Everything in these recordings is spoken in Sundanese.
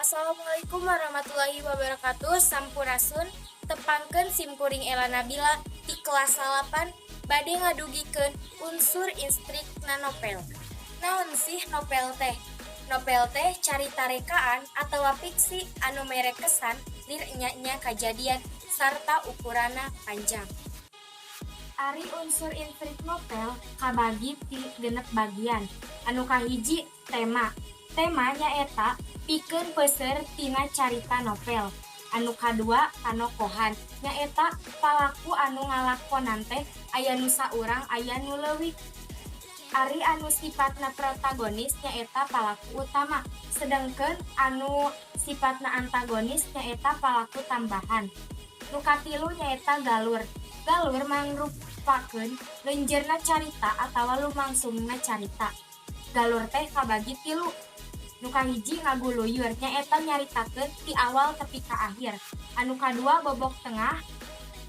Assalamualaikum warahmatullahi wabarakatuh. Sampurasun tepangkeun simkuring Ela Nabila di kelas 8 bade ngadugikeun unsur instrikna novel. Naon sih novel teh? Novel teh carita rekaan atawa fiksi anu mere kesan lirnya kajadian sarta ukurana panjang. Ari unsur instrik novel kabagi ti genep bagian. Anu kahiji tema. Tema nyaeta pikeun peuseur tina carita novel. Anu kadua panokohan nyaeta palaku anu ngalakonan teh aya nu saurang aya nu leuwih. Ari anu sifatna protagonis nyaeta palaku utama, sedengkeun anu sifatna antagonis nyaeta palaku tambahan. Nu katilu nyaeta galur. Galur mangrupakeun leunjeurna carita atawa lumangsungna carita. Galur teh kabagi tilu. Nu kahiji ngaguluyur nyaeta nyaritakeun ti awal tepi ka akhir. Anu kadua bobok tengah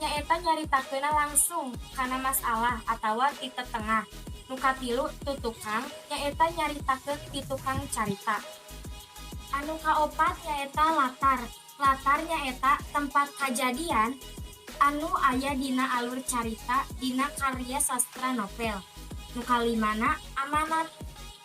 nyaeta nyaritakeunna langsung kana masalah atawa ti tetengah. Nu katilu tutukang nyaeta nyaritakeun ti tukang carita. Anu kaopat nyaeta latar. Latar nyaeta tempat kajadian anu aya dina alur carita dina karya sastra novel. Nu kalimana amanat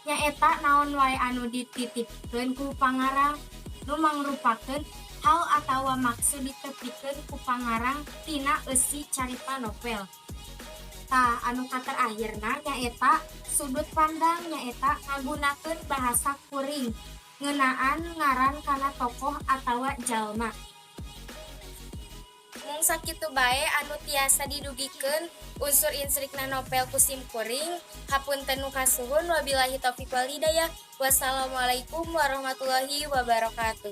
nyaeta naon wae anu dititipkeun ku pangarang nu mangrupakeun hal atawa maksud ditepikeun ku pangarang tina eusi carita novel. Tah anu katerakhirna nyaeta sudut pandang nyaeta ngagunakeun bahasa kuring ngeunaan ngaran kana tokoh atawa jalma. Mung sakitu bae anu tiasa didugikeun unsur instrikna novel ku simkuring. Hapunten nu kasuhun wabillahi taufiq wal hidayah. Wassalamualaikum warahmatullahi wabarakatuh.